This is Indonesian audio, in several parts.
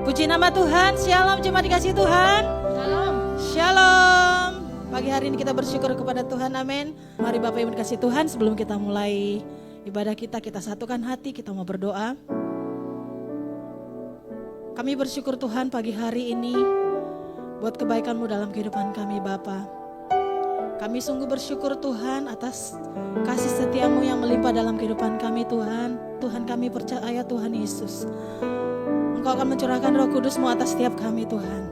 Puji nama Tuhan. Shalom jemaat dikasih Tuhan. Shalom. Shalom. Pagi hari ini kita bersyukur kepada Tuhan. Amin. Mari Bapak Ibu dikasih Tuhan, sebelum kita mulai ibadah kita satukan hati, kita mau berdoa. Kami bersyukur Tuhan pagi hari ini buat kebaikan-Mu dalam kehidupan kami Bapa. Kami sungguh bersyukur Tuhan atas kasih setia-Mu yang melimpah dalam kehidupan kami Tuhan. Tuhan, kami percaya Tuhan Yesus, Engkau akan mencurahkan Roh Kudus-Mu atas setiap kami Tuhan.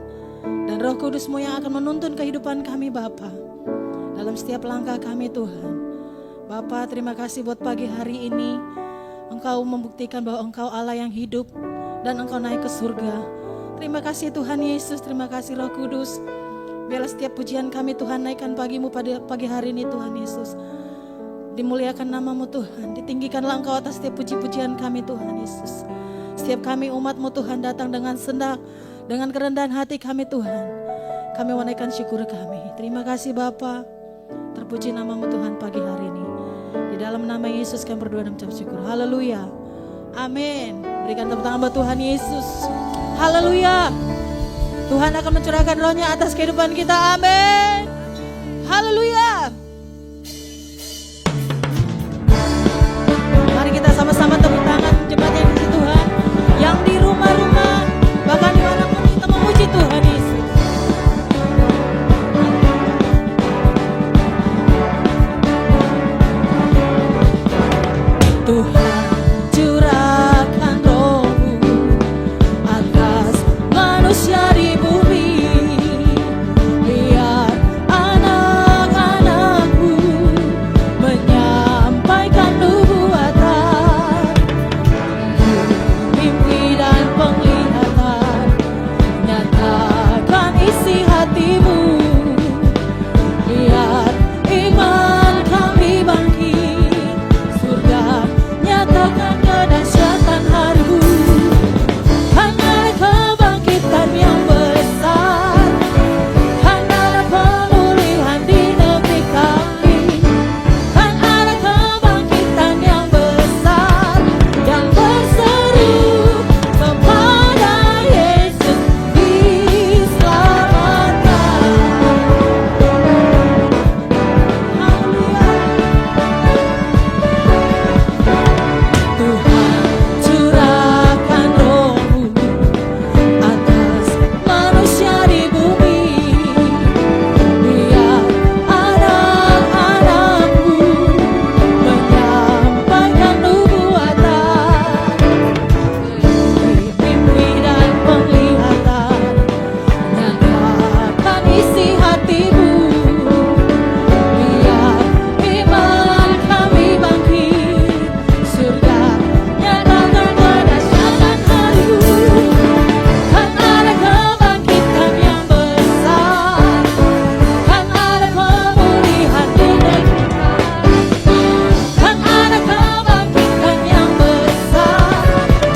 Dan Roh Kudus-Mu yang akan menuntun kehidupan kami Bapa dalam setiap langkah kami Tuhan. Bapa, terima kasih buat pagi hari ini. Engkau membuktikan bahwa Engkau Allah yang hidup dan Engkau naik ke surga. Terima kasih Tuhan Yesus, terima kasih Roh Kudus. Biarlah setiap pujian kami Tuhan naikkan pagi-Mu pada pagi hari ini Tuhan Yesus. Dimuliakan nama-Mu Tuhan, ditinggikanlah Engkau atas setiap puji-pujian kami Tuhan Yesus. Setiap kami umat-Mu Tuhan datang dengan sendak, dengan kerendahan hati kami Tuhan. Kami menaikkan syukur kami. Terima kasih Bapa. Terpuji nama-Mu Tuhan pagi hari ini. Di dalam nama Yesus kami berdoa dan mengucap syukur. Haleluya. Amin. Berikan tepuk tangan buat Tuhan Yesus. Haleluya. Tuhan akan mencurahkan roh-Nya atas kehidupan kita. Amin. Haleluya. Mari kita sama-sama tepuk tangan jemaat yang di Tuhan, yang di rumah-rumah, bahkan dimanapun kita memuji Tuhan Yesus. Tuhan curahkan Roh-Mu atas manusia di bumi, biar anak-anak-Mu menyampaikan nubuatan, mimpi dan penglihatan, nyatakan isi hati-Mu, biar iman kami bangkit, surga nyatakan kedahsyatan hari-Mu. Kan ada kebangkitan yang besar, kan ada pemulihan di negeri kami, kan ada kebangkitan yang besar, yang berseru kepada Yesus diselamatkan. Tuhan curahkan Roh-Mu atas manusia di bumi, biar anak-anak-Mu menyampaikan nubuatan, mimpi dan penglihatan, nyatakan isi hati-Mu, biar iman kami bangkit, surga nyatakan kedahsyatan hari-Mu. Kan ada kebangkitan yang besar, kan ada pemulihan di negeri kami, kan ada kebangkitan yang besar,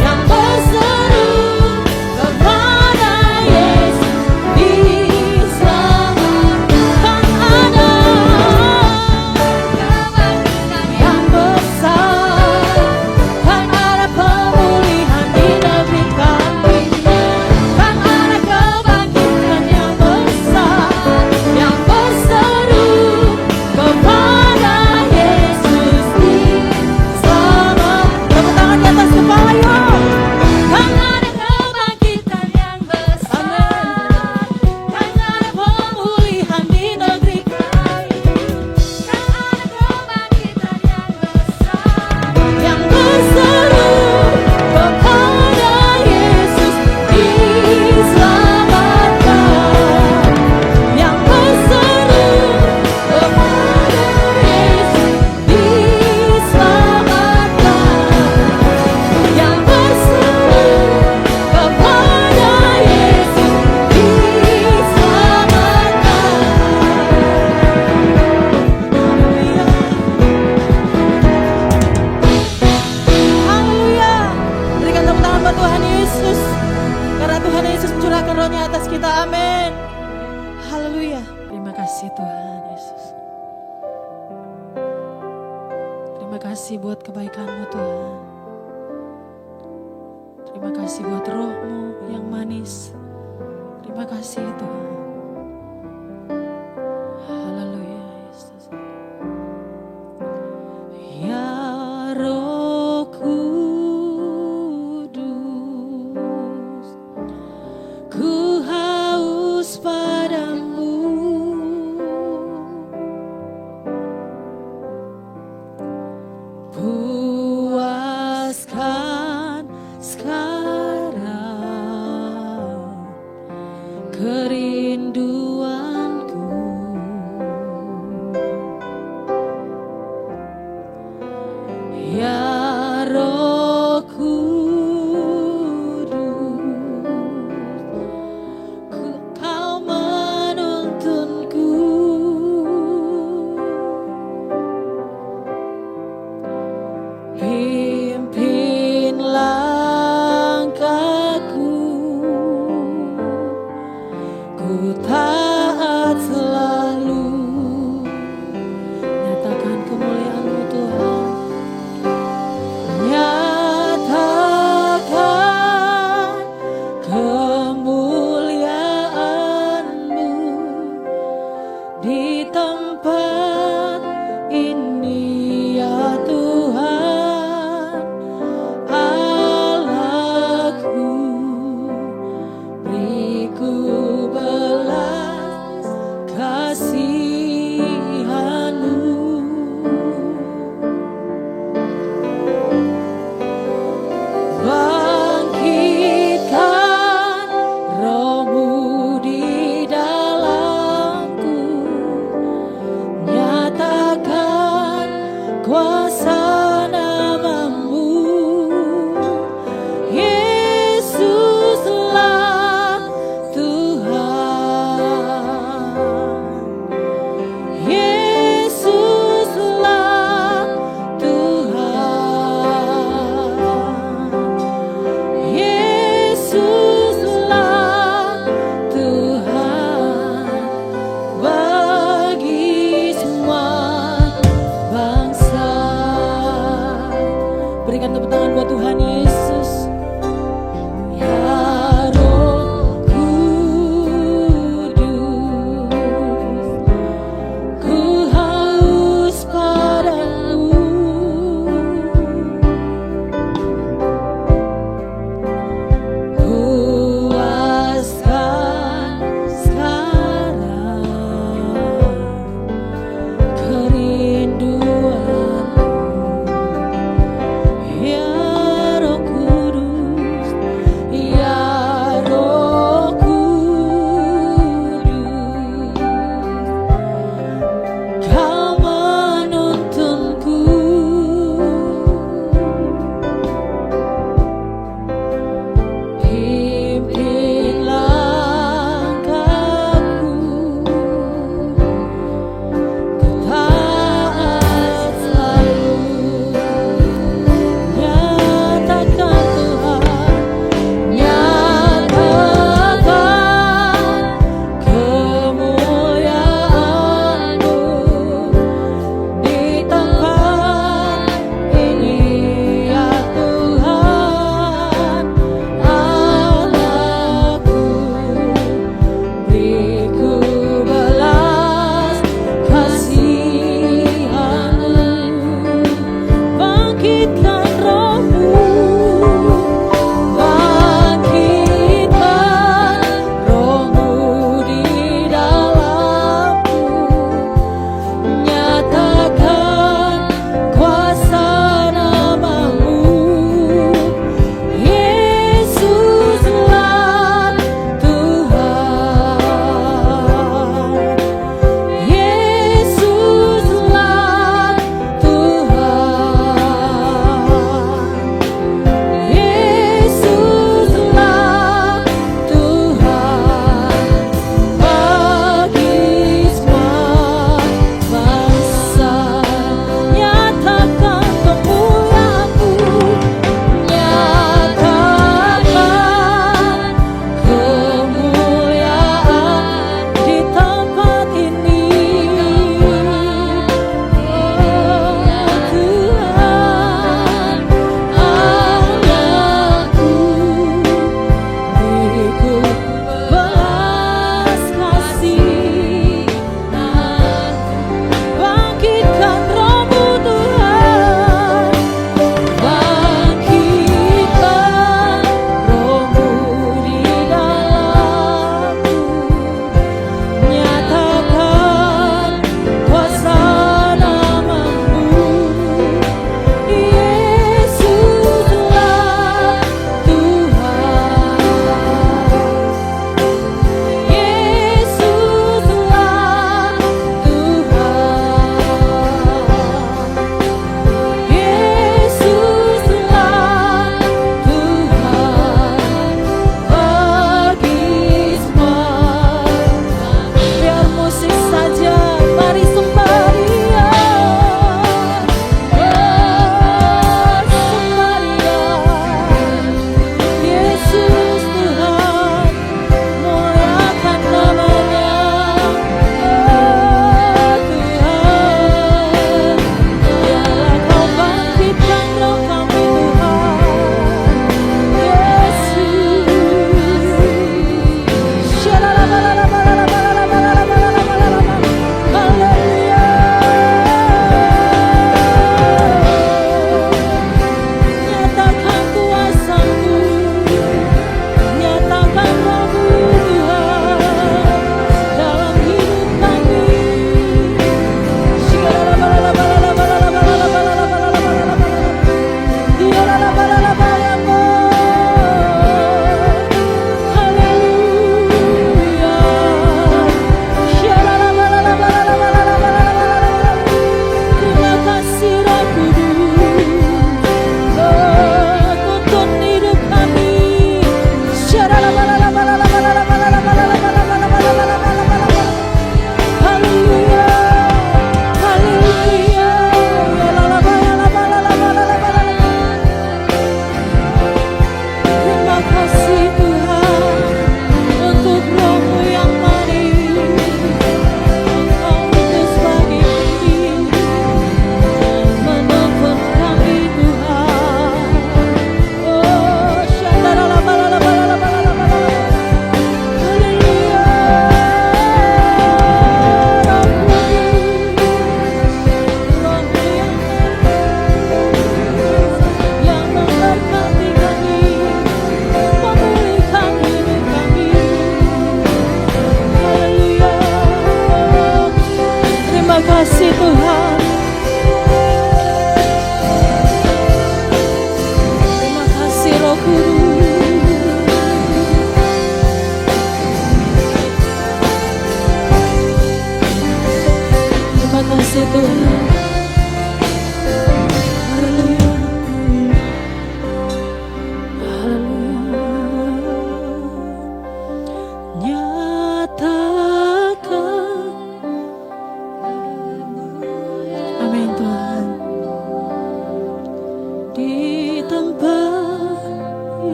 yang berseru kepada Yesus diselamatkan. Kan ada kebangkitan yang besar, kan ada pemulihan di negeri kami, kan ada kebangkitan yang besar, yang berseru kepada Yesus diselamatkan. Tepuk tangan di atas kepala yuk. Kan ada kebangkitan yang besar, kan ada pemulihan di negeri kami, kan ada kebangkitan yang besar, yang berseru kepada Yesus diselamatkan, yang berseru kepada Yesus diselamatkan, yang berseru kepada Yesus diselamatkan. Haleluya. Berikan tepuk tangan buat Tuhan Yesus, karena Tuhan Yesus mencurahkan roh-Nya atas kita. Amin. Haleluya. Terima kasih Tuhan Yesus. Terima kasih buat kebaikan-Mu Tuhan. Terima Terima kasih buat roh-Mu yang manis. Terima kasih Tuhan. Haleluya Yesus. Ya Roh Kudus, ku haus padamu. Puaskan sekarang kerinduanku. Ya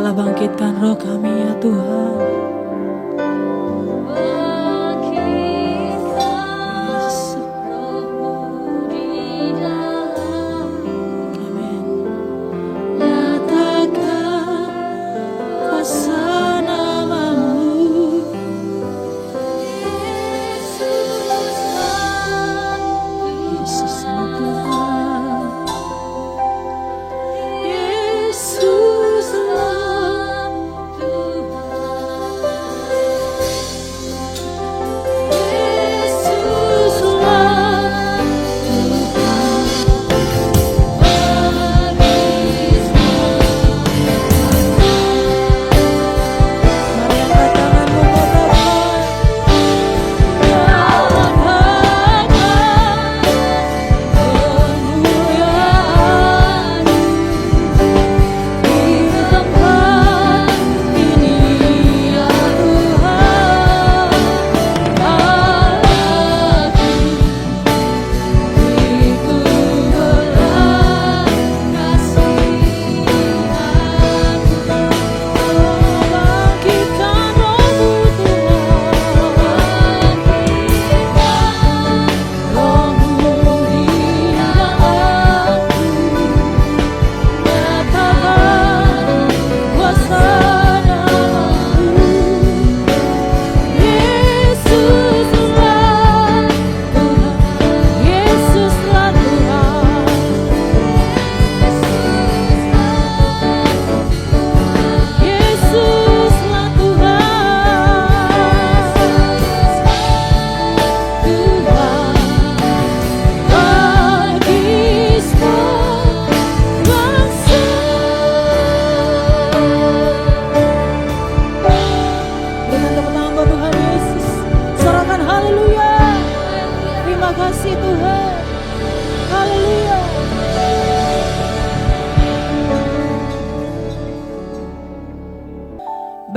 Biarlah bangkitkan roh kami ya Tuhan.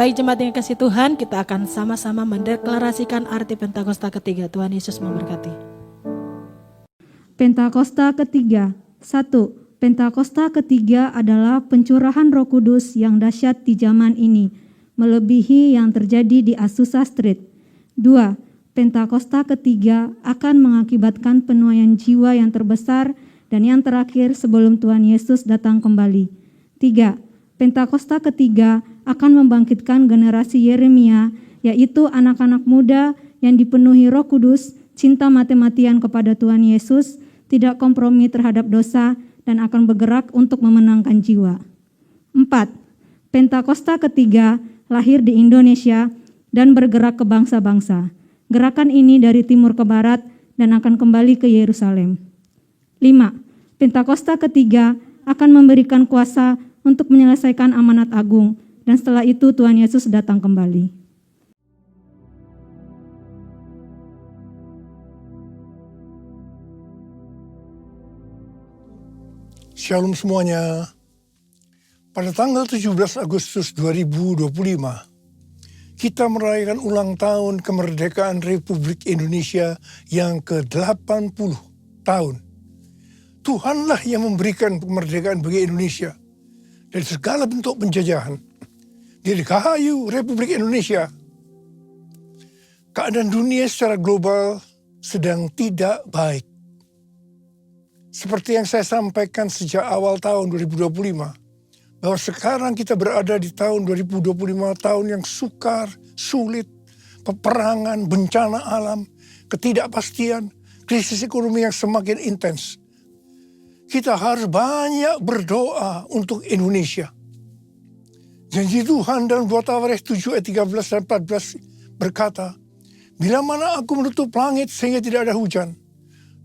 Baik jemaat yang kasih Tuhan, kita akan sama-sama mendeklarasikan arti Pentakosta ketiga. Tuhan Yesus memberkati. Pentakosta ketiga. 1. Pentakosta ketiga adalah pencurahan Roh Kudus yang dahsyat di zaman ini, melebihi yang terjadi di Azusa Street. 2. Pentakosta ketiga akan mengakibatkan penuaian jiwa yang terbesar dan yang terakhir sebelum Tuhan Yesus datang kembali. 3. Pentakosta ketiga akan membangkitkan generasi Yeremia, yaitu anak-anak muda yang dipenuhi Roh Kudus, cinta mati-matian kepada Tuhan Yesus, tidak kompromi terhadap dosa, dan akan bergerak untuk memenangkan jiwa. 4. Pentakosta ketiga lahir di Indonesia dan bergerak ke bangsa-bangsa. Gerakan ini dari timur ke barat dan akan kembali ke Yerusalem. 5. Pentakosta ketiga akan memberikan kuasa untuk menyelesaikan amanat agung, dan setelah itu Tuhan Yesus datang kembali. Shalom semuanya. Pada tanggal 17 Agustus 2025, kita merayakan ulang tahun kemerdekaan Republik Indonesia yang ke-80 tahun. Tuhanlah yang memberikan kemerdekaan bagi Indonesia dari segala bentuk penjajahan. Dirgahayu Republik Indonesia. Keadaan dunia secara global sedang tidak baik. Seperti yang saya sampaikan sejak awal tahun 2025, bahwa sekarang kita berada di tahun 2025, tahun yang sukar, sulit, peperangan, bencana alam, ketidakpastian, krisis ekonomi yang semakin intens. Kita harus banyak berdoa untuk Indonesia. Janji Tuhan dalam 2 Tawarikh 7 ayat 13 dan 14 berkata, bila mana aku menutup langit sehingga tidak ada hujan,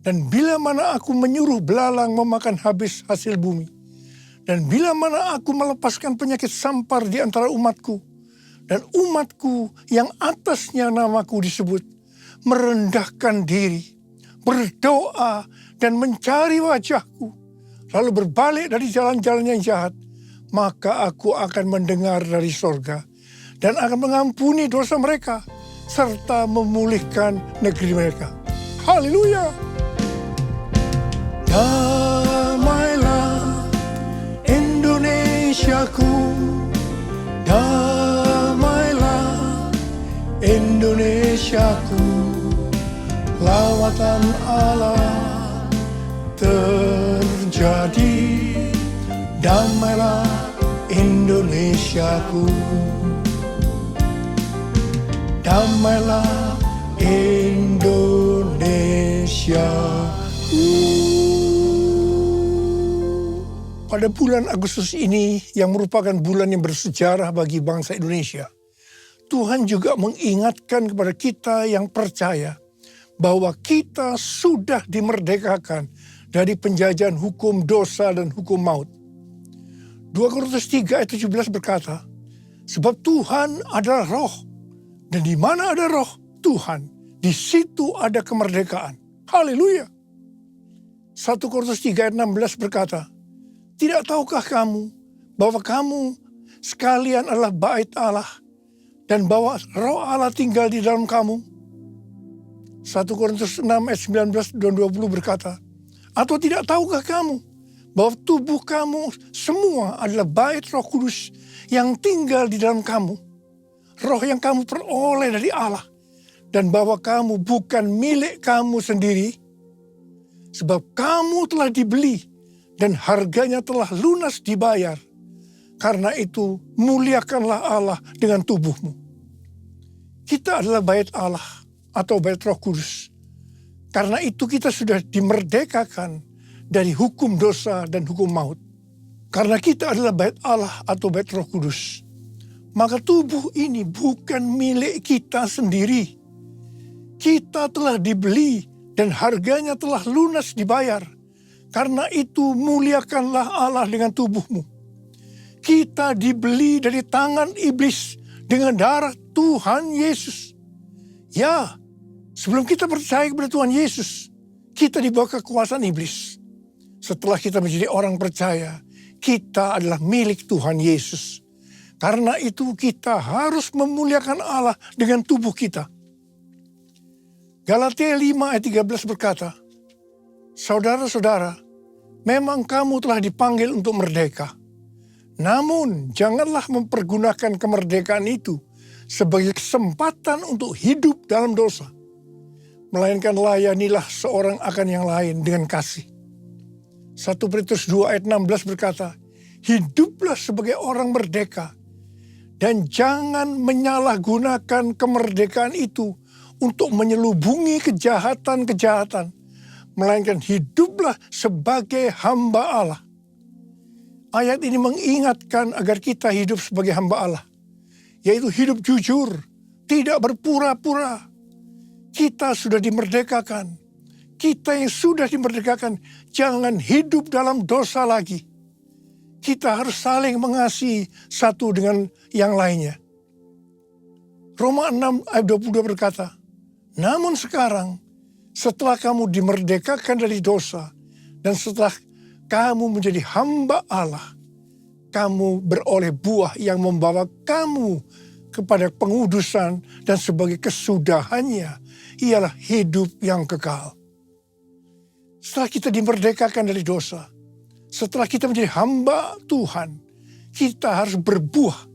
dan bila mana aku menyuruh belalang memakan habis hasil bumi, dan bila mana aku melepaskan penyakit sampar di antara umatku, dan umatku yang atasnya namaku disebut, merendahkan diri, berdoa dan mencari wajahku, lalu berbalik dari jalan-jalan yang jahat, maka aku akan mendengar dari sorga dan akan mengampuni dosa mereka serta memulihkan negeri mereka. Haleluya! Damailah Indonesiaku, Damailah Indonesiaku, lawatan Allah terjadi. Damailah Indonesiaku, damailah Indonesiaku. Pada bulan Agustus ini yang merupakan bulan yang bersejarah bagi bangsa Indonesia, Tuhan juga mengingatkan kepada kita yang percaya bahwa kita sudah dimerdekakan dari penjajahan hukum dosa dan hukum maut. 2 Korintus 3 ayat 17 berkata, sebab Tuhan adalah roh, dan di mana ada roh Tuhan, di situ ada kemerdekaan. Haleluya. 1 Korintus 3 ayat 16 berkata, tidak tahukah kamu bahwa kamu sekalian adalah bait Allah, dan bahwa roh Allah tinggal di dalam kamu? 1 Korintus 6 ayat 19 dan 20 berkata, atau tidak tahukah kamu bahwa tubuh kamu semua adalah bait Roh Kudus yang tinggal di dalam kamu, roh yang kamu peroleh dari Allah, dan bahwa kamu bukan milik kamu sendiri, sebab kamu telah dibeli dan harganya telah lunas dibayar. Karena itu muliakanlah Allah dengan tubuhmu. Kita adalah bait Allah atau bait Roh Kudus. Karena itu kita sudah dimerdekakan dari hukum dosa dan hukum maut. Karena kita adalah bait Allah atau bait Roh Kudus, maka tubuh ini bukan milik kita sendiri. Kita telah dibeli dan harganya telah lunas dibayar. Karena itu muliakanlah Allah dengan tubuhmu. Kita dibeli dari tangan iblis dengan darah Tuhan Yesus. Ya, sebelum kita percaya kepada Tuhan Yesus, kita dibawa kekuasaan iblis. Setelah kita menjadi orang percaya, kita adalah milik Tuhan Yesus. Karena itu kita harus memuliakan Allah dengan tubuh kita. Galatia 5 ayat 13 berkata, saudara-saudara, memang kamu telah dipanggil untuk merdeka. Namun janganlah mempergunakan kemerdekaan itu sebagai kesempatan untuk hidup dalam dosa. Melainkan layanilah seorang akan yang lain dengan kasih. 1 Petrus 2 ayat 16 berkata, hiduplah sebagai orang merdeka dan jangan menyalahgunakan kemerdekaan itu untuk menyelubungi kejahatan-kejahatan, melainkan hiduplah sebagai hamba Allah. Ayat ini mengingatkan agar kita hidup sebagai hamba Allah, yaitu hidup jujur, tidak berpura-pura. Kita sudah dimerdekakan. Kita yang sudah dimerdekakan, jangan hidup dalam dosa lagi. Kita harus saling mengasihi satu dengan yang lainnya. Roma 6 ayat 22 berkata, namun sekarang setelah kamu dimerdekakan dari dosa dan setelah kamu menjadi hamba Allah, kamu beroleh buah yang membawa kamu kepada pengudusan dan sebagai kesudahannya ialah hidup yang kekal. Setelah kita dimerdekakan dari dosa, setelah kita menjadi hamba Tuhan, kita harus berbuah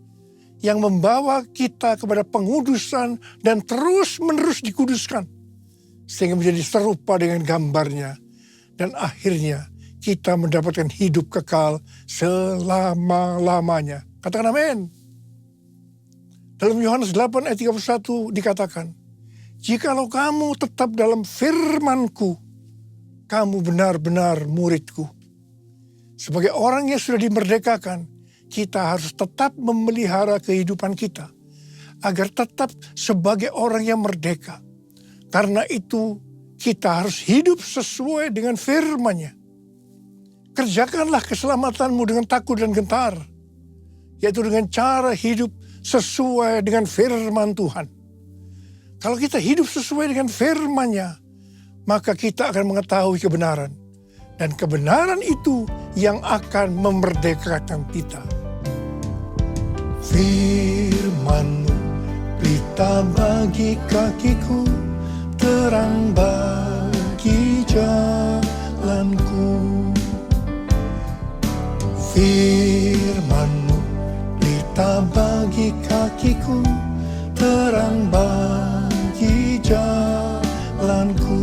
yang membawa kita kepada pengudusan dan terus-menerus dikuduskan. Sehingga menjadi serupa dengan gambarnya. Dan akhirnya kita mendapatkan hidup kekal selama-lamanya. Katakan amin. Dalam Yohanes 8 ayat 31 dikatakan, jikalau kamu tetap dalam firman-Ku, kamu benar-benar murid-Ku. Sebagai orang yang sudah dimerdekakan, kita harus tetap memelihara kehidupan kita agar tetap sebagai orang yang merdeka. Karena itu kita harus hidup sesuai dengan firman-Nya. Kerjakanlah keselamatanmu dengan takut dan gentar, yaitu dengan cara hidup sesuai dengan firman Tuhan. Kalau kita hidup sesuai dengan firman-Nya, maka kita akan mengetahui kebenaran. Dan kebenaran itu yang akan memerdekakan kita. Firman-Mu pelita bagi kakiku, terang bagi jalanku. Firman-Mu pelita bagi bagi kakiku, terang bagi jalanku.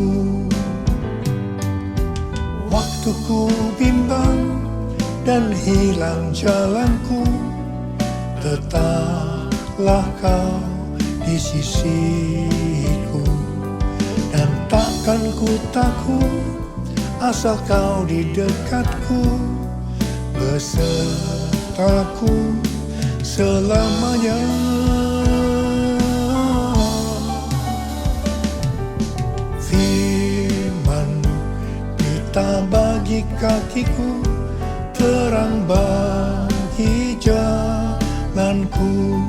Waktu ku bimbang dan hilang jalanku, tetaplah kau di sisiku. Dan takkan ku takut asal kau di dekatku, besertaku selamanya. Firman-Mu pita bagi kakiku, terang bagi jalanku,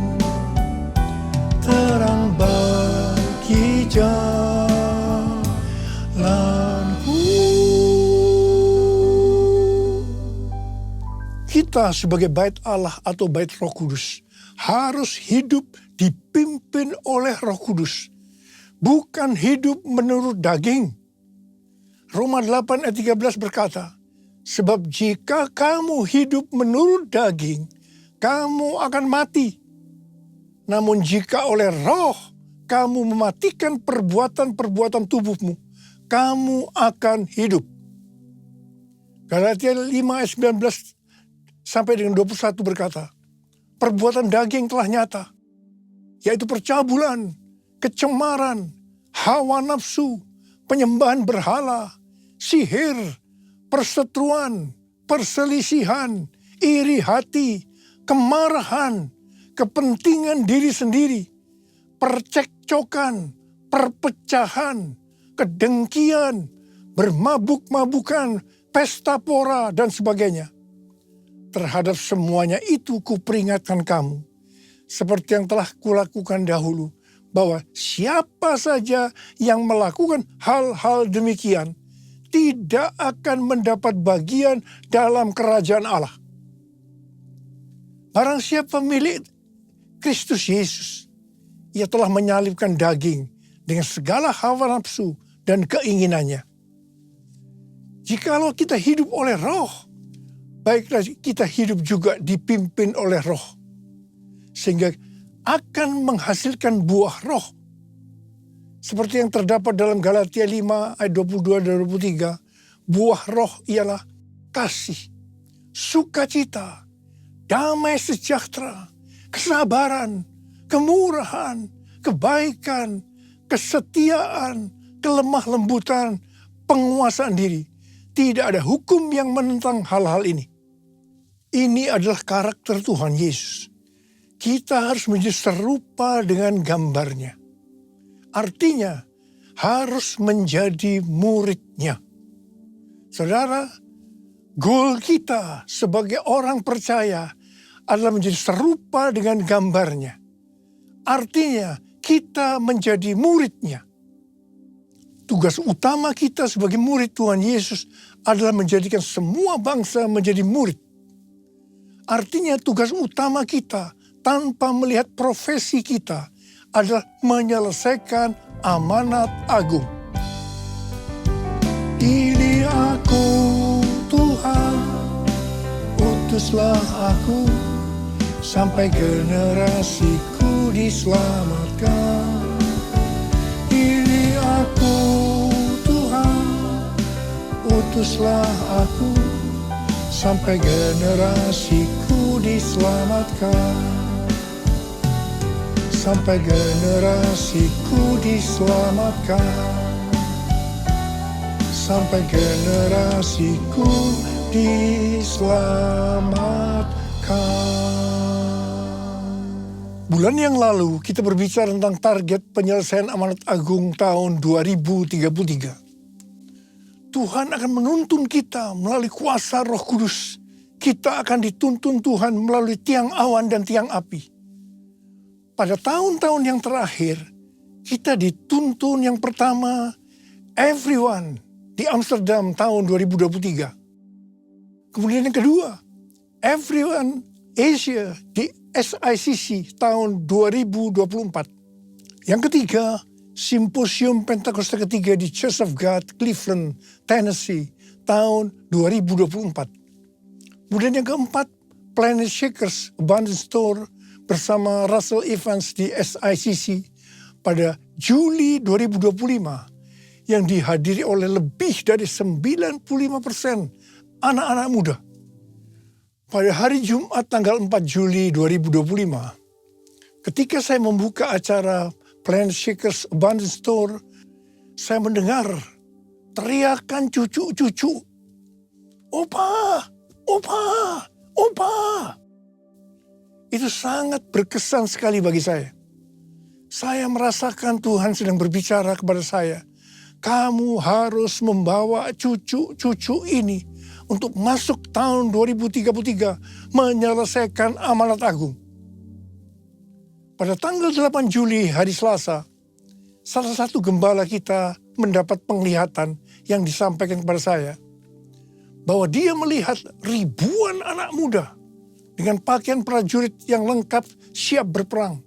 terang bagi jalanku. Kita sebagai bait Allah atau bait Roh Kudus harus hidup dipimpin oleh Roh Kudus, bukan hidup menurut daging. Roma 8 ayat 13 berkata, sebab jika kamu hidup menurut daging, kamu akan mati. Namun jika oleh Roh kamu mematikan perbuatan-perbuatan tubuhmu, kamu akan hidup. Galatia 5 ayat 19 sampai dengan 21 berkata, perbuatan daging telah nyata, yaitu percabulan, kecemaran, hawa nafsu, penyembahan berhala, sihir, perseteruan, perselisihan, iri hati, kemarahan, kepentingan diri sendiri, percekcokan, perpecahan, kedengkian, bermabuk-mabukan, pesta pora, dan sebagainya. Terhadap semuanya itu kuperingatkan kamu, seperti yang telah kulakukan dahulu, bahwa siapa saja yang melakukan hal-hal demikian tidak akan mendapat bagian dalam kerajaan Allah. Barang siapa milik Kristus Yesus, ia telah menyalibkan daging dengan segala hawa nafsu dan keinginannya. Jikalau kita hidup oleh Roh, baiklah kita hidup juga dipimpin oleh Roh, sehingga akan menghasilkan buah Roh. Seperti yang terdapat dalam Galatia 5 ayat 22 dan 23, buah Roh ialah kasih, sukacita, damai sejahtera, kesabaran, kemurahan, kebaikan, kesetiaan, kelemah lembutan, penguasaan diri. Tidak ada hukum yang menentang hal-hal ini. Ini adalah karakter Tuhan Yesus. Kita harus menjadi serupa dengan gambarnya. Artinya harus menjadi muridnya. Saudara, goal kita sebagai orang percaya adalah menjadi serupa dengan gambarnya. Artinya kita menjadi muridnya. Tugas utama kita sebagai murid Tuhan Yesus adalah menjadikan semua bangsa menjadi murid. Artinya tugas utama kita tanpa melihat profesi kita adalah menyelesaikan amanat agung. Pilih aku Tuhan, utuslah aku, sampai generasiku diselamatkan. Pilih aku Tuhan, utuslah aku, sampai generasiku diselamatkan. Sampai generasiku diselamatkan. Sampai generasiku diselamatkan. Bulan yang lalu kita berbicara tentang target penyelesaian amanat agung tahun 2033. Tuhan akan menuntun kita melalui kuasa Roh Kudus. Kita akan dituntun Tuhan melalui tiang awan dan tiang api. Pada tahun-tahun yang terakhir, kita dituntun yang pertama, everyone di Amsterdam tahun 2023. Kemudian yang kedua, everyone Asia di SICC tahun 2024. Yang ketiga, Simposium Pentakosta ketiga di Church of God, Cleveland, Tennessee tahun 2024. Kemudian yang keempat, Planet Shakers Abundant Store bersama Russell Evans di SICC pada Juli 2025 yang dihadiri oleh lebih dari 95% anak-anak muda. Pada hari Jumat tanggal 4 Juli 2025, ketika saya membuka acara Planet Shakers Abundance Store, saya mendengar teriakan cucu-cucu, "Opa, opa, opa." Itu sangat berkesan sekali bagi saya. Saya merasakan Tuhan sedang berbicara kepada saya. Kamu harus membawa cucu-cucu ini untuk masuk tahun 2033 menyelesaikan amanat agung. Pada tanggal 8 Juli hari Selasa, salah satu gembala kita mendapat penglihatan yang disampaikan kepada saya bahwa dia melihat ribuan anak muda dengan pakaian prajurit yang lengkap siap berperang,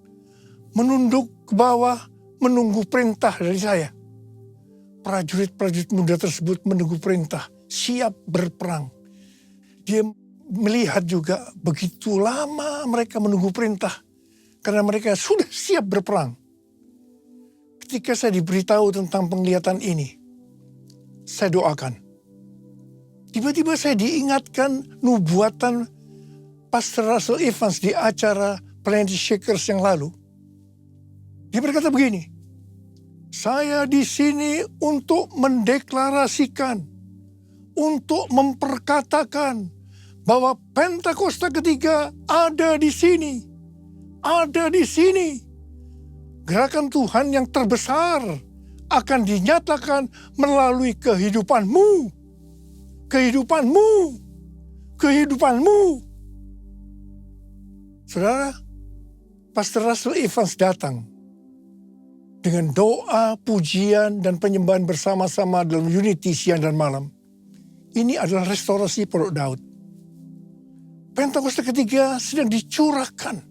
menunduk ke bawah menunggu perintah dari saya. Prajurit-prajurit muda tersebut menunggu perintah, siap berperang. Dia melihat juga begitu lama mereka menunggu perintah karena mereka sudah siap berperang. Ketika saya diberitahu tentang penglihatan ini, saya doakan. Tiba-tiba saya diingatkan nubuatan Pastor Russell Evans di acara Planet Shakers yang lalu. Dia berkata begini, "Saya di sini untuk mendeklarasikan, untuk memperkatakan bahwa Pentakosta ketiga ada di sini, ada di sini. Gerakan Tuhan yang terbesar akan dinyatakan melalui kehidupanmu, kehidupanmu, kehidupanmu." Saudara, Pastor Russell Evans datang dengan doa, pujian, dan penyembahan bersama-sama dalam unity siang dan malam. Ini adalah restorasi Pondok Daud. Pentakosta ketiga sedang dicurahkan.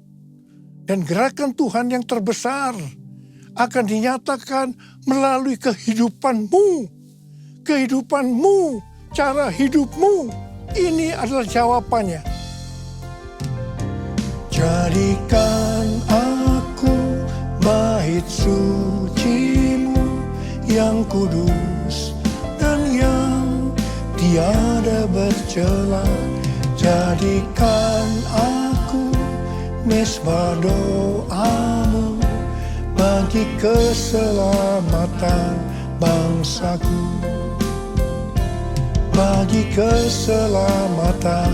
Dan gerakan Tuhan yang terbesar akan dinyatakan melalui kehidupanmu. Kehidupanmu, cara hidupmu. Ini adalah jawabannya. Jadikan aku bait sucimu yang kudus dan yang tiada bercela. Jadikan aku mesbah doamu bagi keselamatan bangsaku, bagi keselamatan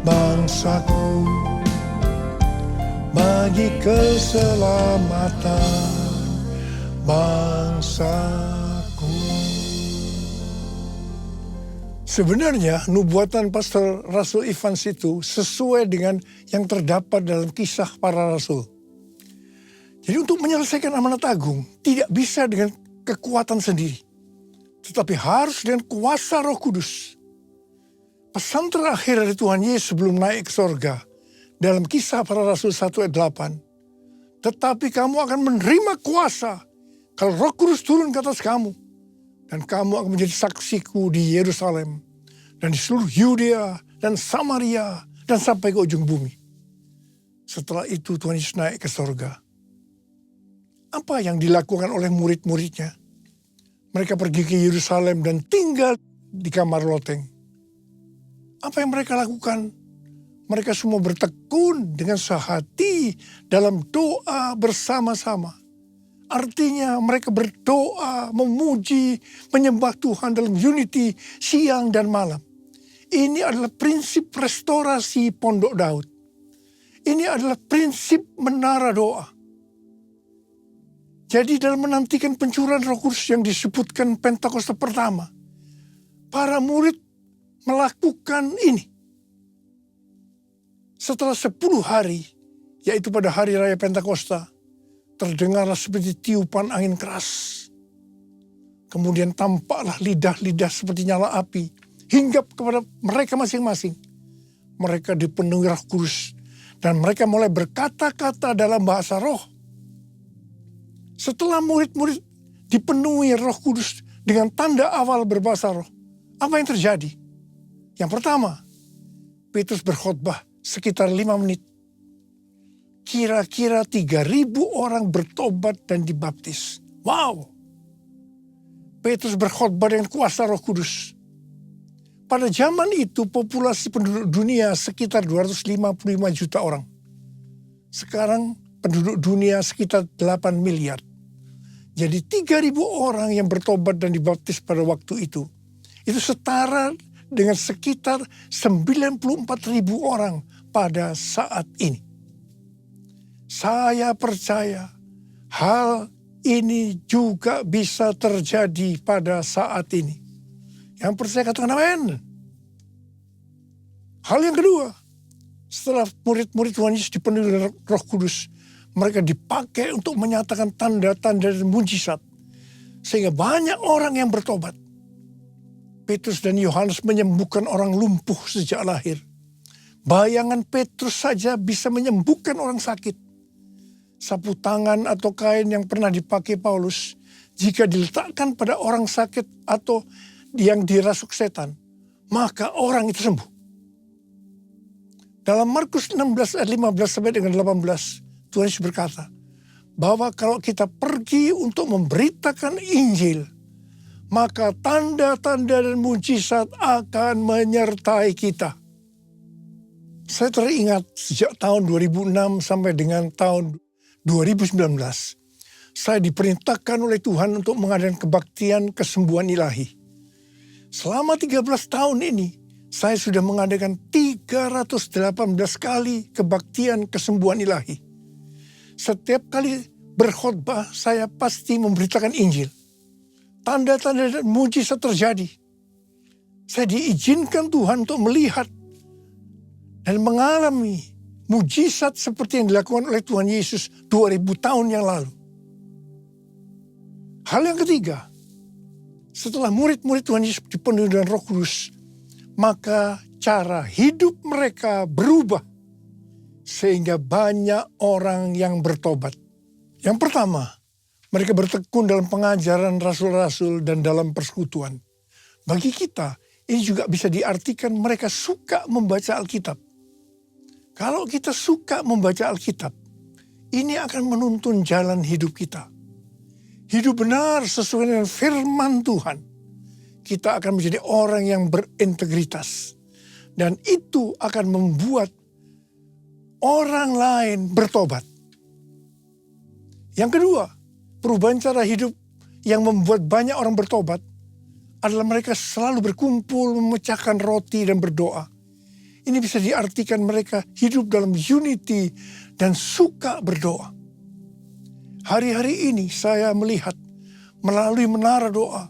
bangsaku, bagi keselamatan bangsaku. Sebenarnya nubuatan Pastor Russell Evans itu sesuai dengan yang terdapat dalam Kisah Para Rasul. Jadi untuk menyelesaikan amanat agung tidak bisa dengan kekuatan sendiri, tetapi harus dengan kuasa Roh Kudus. Pesan terakhir dari Tuhan Yesus sebelum naik ke sorga dalam Kisah Para Rasul 1 ayat 8. Tetapi kamu akan menerima kuasa kalau Roh Kudus turun ke atas kamu. Dan kamu akan menjadi saksiku di Yerusalem dan di seluruh Yudea dan Samaria dan sampai ke ujung bumi. Setelah itu Tuhan Yesus naik ke sorga. Apa yang dilakukan oleh murid-muridnya? Mereka pergi ke Yerusalem dan tinggal di kamar loteng. Apa yang mereka lakukan? Mereka semua bertekun dengan sehati dalam doa bersama-sama. Artinya mereka berdoa, memuji, menyembah Tuhan dalam unity siang dan malam. Ini adalah prinsip restorasi Pondok Daud. Ini adalah prinsip menara doa. Jadi dalam menantikan pencurahan Roh Kudus yang disebutkan Pentakosta pertama, para murid melakukan ini. Setelah 10 hari, yaitu pada hari raya Pentakosta, terdengarlah seperti tiupan angin keras. Kemudian tampaklah lidah-lidah seperti nyala api, hinggap kepada mereka masing-masing. Mereka dipenuhi Roh Kudus, dan mereka mulai berkata-kata dalam bahasa roh. Setelah murid-murid dipenuhi Roh Kudus dengan tanda awal berbahasa roh, apa yang terjadi? Yang pertama, Petrus berkhotbah sekitar 5 menit. kira-kira 3.000 orang bertobat dan dibaptis. Wow! Petrus berkhotbah dengan kuasa Roh Kudus. Pada zaman itu populasi penduduk dunia sekitar 255 juta orang. Sekarang penduduk dunia sekitar 8 miliar. Jadi 3.000 orang yang bertobat dan dibaptis pada waktu itu setara dengan sekitar 94.000 orang pada saat ini. Saya percaya hal ini juga bisa terjadi pada saat ini. Yang percaya katakan amin. Hal yang kedua, setelah murid-murid Tuhan Yesus dipenuhi dengan Roh Kudus, mereka dipakai untuk menyatakan tanda-tanda dan mujizat. Sehingga banyak orang yang bertobat. Petrus dan Yohanes menyembuhkan orang lumpuh sejak lahir. Bayangan Petrus saja bisa menyembuhkan orang sakit. Sapu tangan atau kain yang pernah dipakai Paulus, jika diletakkan pada orang sakit atau yang dirasuk setan, maka orang itu sembuh. Dalam Markus 16 ayat 15 sampai dengan 18, Tuhan Yesus berkata, bahwa kalau kita pergi untuk memberitakan Injil, maka tanda-tanda dan mujizat akan menyertai kita. Saya teringat sejak tahun 2006 sampai dengan tahun 2019, saya diperintahkan oleh Tuhan untuk mengadakan kebaktian kesembuhan ilahi. Selama 13 tahun ini, saya sudah mengadakan 318 kali kebaktian kesembuhan ilahi. Setiap kali berkhotbah, saya pasti memberitakan Injil. Tanda-tanda dan mujizat terjadi. Saya diizinkan Tuhan untuk melihat dan mengalami mujizat seperti yang dilakukan oleh Tuhan Yesus 2000 tahun yang lalu. Hal yang ketiga, setelah murid-murid Tuhan Yesus dipenuhi dengan Roh Kudus, maka cara hidup mereka berubah sehingga banyak orang yang bertobat. Yang pertama, mereka bertekun dalam pengajaran rasul-rasul dan dalam persekutuan. Bagi kita, ini juga bisa diartikan mereka suka membaca Alkitab. Kalau kita suka membaca Alkitab, ini akan menuntun jalan hidup kita. Hidup benar sesuai dengan firman Tuhan. Kita akan menjadi orang yang berintegritas. Dan itu akan membuat orang lain bertobat. Yang kedua, perubahan cara hidup yang membuat banyak orang bertobat adalah mereka selalu berkumpul, memecahkan roti dan berdoa. Ini bisa diartikan mereka hidup dalam unity dan suka berdoa. Hari-hari ini saya melihat melalui menara doa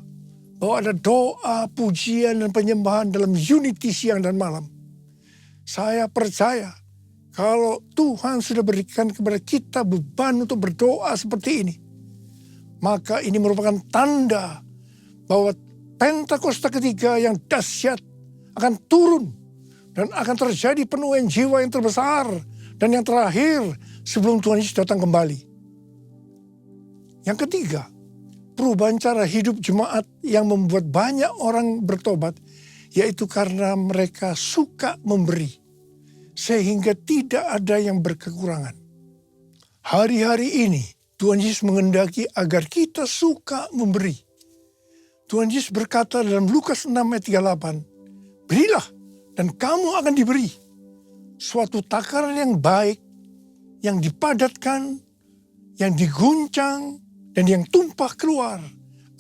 bahwa ada doa, pujian dan penyembahan dalam unity siang dan malam. Saya percaya kalau Tuhan sudah berikan kepada kita beban untuk berdoa seperti ini, maka ini merupakan tanda bahwa Pentakosta ketiga yang dahsyat akan turun dan akan terjadi penuaian jiwa yang terbesar dan yang terakhir sebelum Tuhan Yesus datang kembali. Yang ketiga, perubahan cara hidup jemaat yang membuat banyak orang bertobat, yaitu karena mereka suka memberi, sehingga tidak ada yang berkekurangan. Hari-hari ini, Tuhan Yesus menghendaki agar kita suka memberi. Tuhan Yesus berkata dalam Lukas 6 ayat 38, berilah dan kamu akan diberi. Suatu takaran yang baik, yang dipadatkan, yang diguncang, dan yang tumpah keluar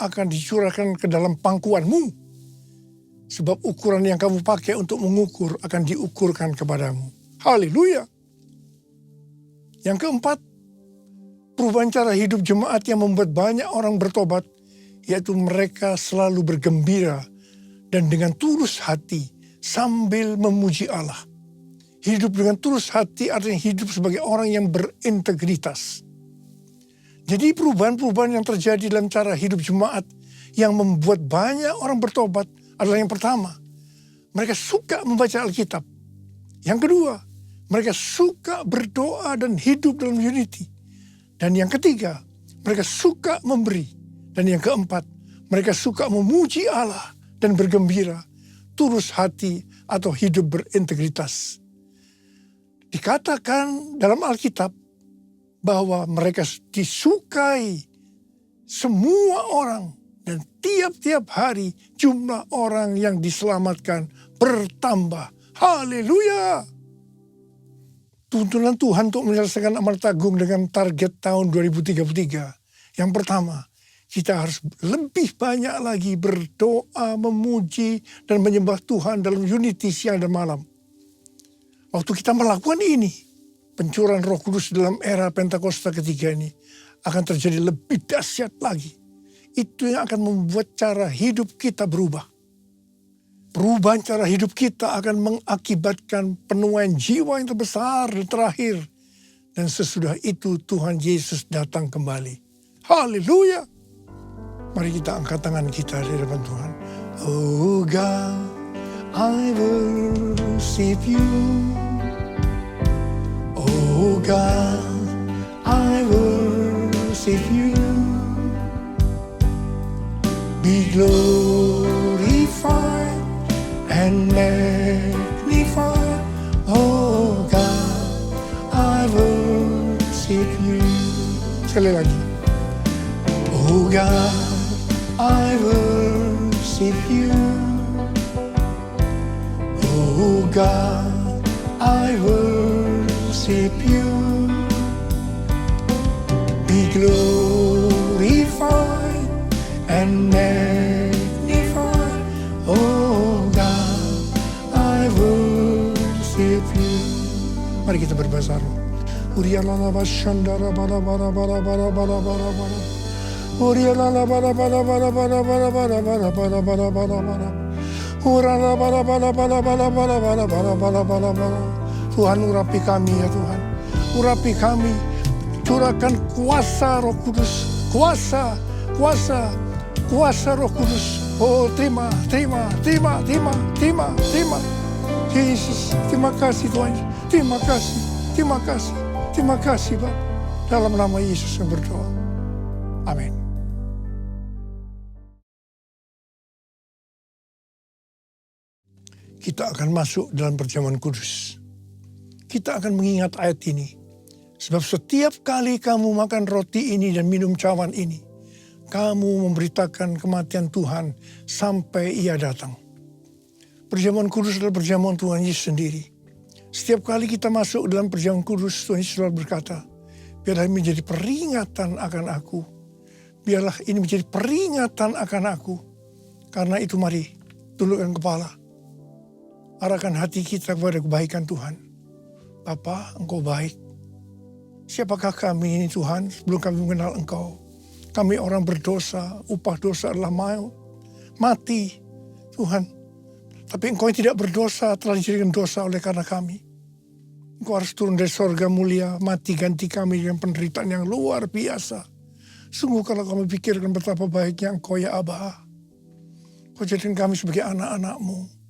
akan dicurahkan ke dalam pangkuanmu. Sebab ukuran yang kamu pakai untuk mengukur akan diukurkan kepadamu. Haleluya. Yang keempat, perubahan cara hidup jemaat yang membuat banyak orang bertobat, yaitu mereka selalu bergembira dan dengan tulus hati sambil memuji Allah. Hidup dengan tulus hati artinya hidup sebagai orang yang berintegritas. Jadi perubahan-perubahan yang terjadi dalam cara hidup jemaat yang membuat banyak orang bertobat adalah yang pertama, mereka suka membaca Alkitab. Yang kedua, mereka suka berdoa dan hidup dalam unity. Dan yang ketiga, mereka suka memberi. Dan yang keempat, mereka suka memuji Allah dan bergembira, tulus hati atau hidup berintegritas. Dikatakan dalam Alkitab bahwa mereka disukai semua orang. Dan tiap-tiap hari jumlah orang yang diselamatkan bertambah. Haleluya. Tuntunan Tuhan untuk menyelesaikan amal agung dengan target tahun 2033. Yang pertama, kita harus lebih banyak lagi berdoa, memuji, dan menyembah Tuhan dalam unity siang dan malam. Waktu kita melakukan ini, pencurahan Roh Kudus dalam era Pentakosta ketiga ini akan terjadi lebih dahsyat lagi. Itu yang akan membuat cara hidup kita berubah. Perubahan cara hidup kita akan mengakibatkan penuaian jiwa yang terbesar dan terakhir. Dan sesudah itu Tuhan Yesus datang kembali. Haleluya. Mari kita angkat tangan kita di hadapan Tuhan. Oh God, I worship you. Oh God, I worship you. Be glorified and magnified. Oh God, I worship you. Sekali lagi. Oh God, I worship you. Oh God, I worship you. Be glorified and magnified. Oh God, I worship you. Mari kita berbahasa roh. Urialala bashandara bara bara bara bara bara bara bara. Urialala bara bara bara bara bara bara bara bara bara bara bara. Urala bara bara bara bara bara bara bara bara bara bara. Tuhan urapi kami ya Tuhan. Urapi kami. Curahkan kuasa Roh Kudus. Kuasa, kuasa, kuasa Roh Kudus. Oh terima, terima, terima, terima, terima, terima. Yesus, terima kasih Tuhan. Terima kasih, terima kasih, terima kasih Bapa. Dalam nama Yesus yang berdoa. Amin. Kita akan masuk dalam perjamuan kudus. Kita akan mengingat ayat ini. Sebab setiap kali kamu makan roti ini dan minum cawan ini, kamu memberitakan kematian Tuhan sampai Ia datang. Perjamuan kudus adalah perjamuan Tuhan Yesus sendiri. Setiap kali kita masuk dalam perjamuan kudus, Tuhan Yesus selalu berkata, biarlah ini menjadi peringatan akan aku. Biarlah ini menjadi peringatan akan aku. Karena itu mari, tundukkan kepala. Arahkan hati kita kepada kebaikan Tuhan. Bapa, Engkau baik. Siapakah kami ini Tuhan sebelum kami mengenal Engkau? Kami orang berdosa, upah dosa adalah maut, mati Tuhan. Tapi Engkau yang tidak berdosa telah dijadikan dosa oleh karena kami. Engkau harus turun dari sorga mulia, mati ganti kami dengan penderitaan yang luar biasa. Sungguh kalau kami pikirkan betapa baiknya Engkau ya Aba. Engkau jadikan kami sebagai anak-anak-Mu.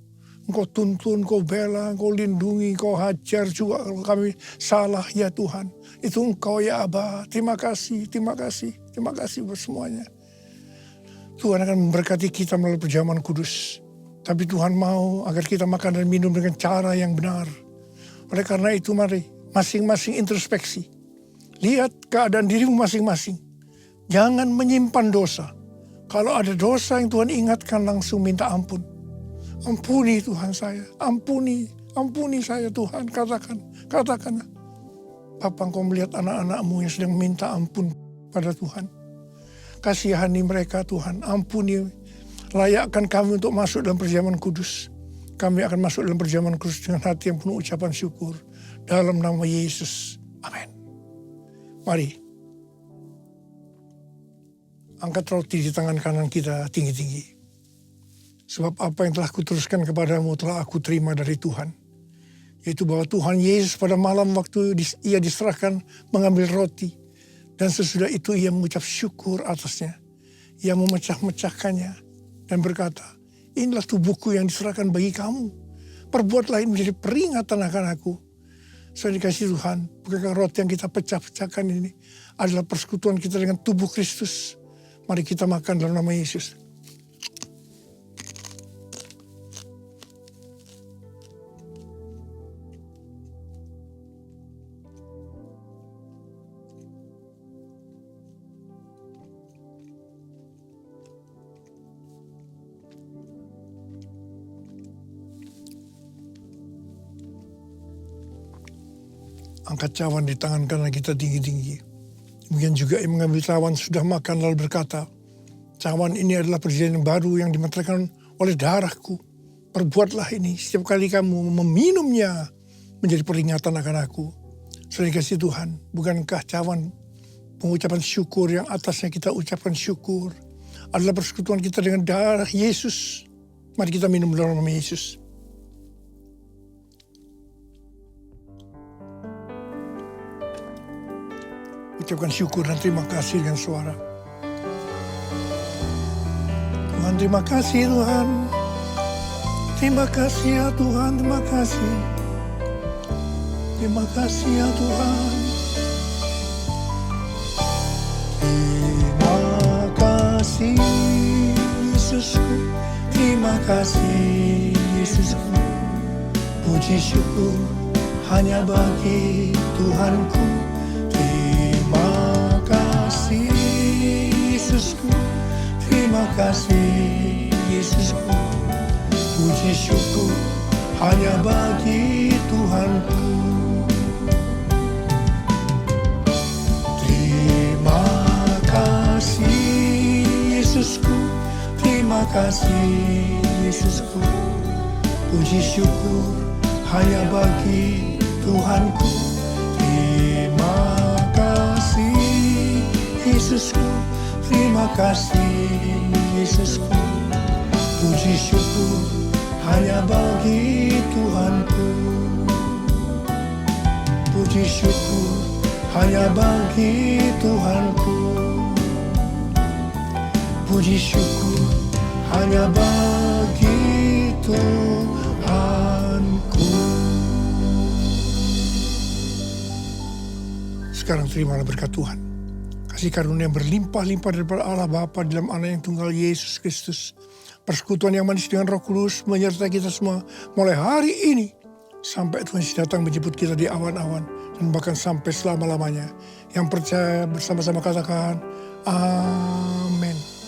Engkau tuntun, Engkau bela, Engkau lindungi, Engkau hajar juga kalau kami salah ya Tuhan. Itu Engkau ya Aba. Terima kasih, terima kasih, terima kasih buat semuanya. Tuhan akan memberkati kita melalui perjamuan kudus. Tapi Tuhan mau agar kita makan dan minum dengan cara yang benar. Oleh karena itu mari masing-masing introspeksi. Lihat keadaan dirimu masing-masing. Jangan menyimpan dosa. Kalau ada dosa yang Tuhan ingatkan langsung minta ampun. Ampuni Tuhan saya, ampuni saya Tuhan, katakan. Bapa, Engkau melihat anak-anak-Mu yang sedang minta ampun pada Tuhan. Kasihani mereka Tuhan, ampuni, layakkan kami untuk masuk dalam perjamuan kudus. Kami akan masuk dalam perjamuan kudus dengan hati yang penuh ucapan syukur. Dalam nama Yesus, amin. Mari, angkat roti di tangan kanan kita tinggi-tinggi. Sebab apa yang telah kuteruskan kepadamu telah aku terima dari Tuhan. Yaitu bahwa Tuhan Yesus pada malam waktu Ia diserahkan mengambil roti. Dan sesudah itu Ia mengucap syukur atasnya. Ia memecah-mecahkannya dan berkata, inilah tubuhku yang diserahkan bagi kamu. Perbuatlah ini menjadi peringatan akan aku. Saya dikasih Tuhan, bukankah roti yang kita pecah-pecahkan ini adalah persekutuan kita dengan tubuh Kristus. Mari kita makan dalam nama Yesus. angkat cawan di tangan kanan kita tinggi-tinggi. Demikian juga yang mengambil cawan sudah makan lalu berkata, cawan ini adalah perjanjian baru yang dimeteraikan oleh darahku. Perbuatlah ini setiap kali kamu meminumnya menjadi peringatan akan aku. Saudara kasih Tuhan, bukankah cawan pengucapan syukur yang atasnya kita ucapkan syukur adalah persekutuan kita dengan darah Yesus. Mari kita minum dalam nama Yesus. Ucapkan syukur dan terima kasih dengan suara. Tuhan, terima kasih Tuhan. Terima kasih ya Tuhan, terima kasih. Terima kasih ya Tuhan. Terima kasih Yesusku. Terima kasih Yesusku. Puji syukur hanya bagi Tuhanku. Terima kasih Yesusku. Terima kasih Yesusku. Puji syukur hanya bagi Tuhanku. Terima kasih Yesusku. Terima kasih Yesusku. Puji syukur hanya bagi Tuhanku. Terima kasih Yesusku. Terima kasih Yesusku. Puji syukur hanya bagi Tuhanku. Puji syukur hanya bagi Tuhanku. Puji syukur hanya bagi Tuhanku. Sekarang terimalah berkat Tuhan. Kasih karunia yang berlimpah-limpah daripada Allah Bapa dalam Anak yang tunggal Yesus Kristus. Persekutuan yang manis dengan Roh Kudus menyertai kita semua mulai hari ini sampai Tuhan Yesus datang menjemput kita di awan-awan dan bahkan sampai selama-lamanya. Yang percaya bersama-sama katakan amin.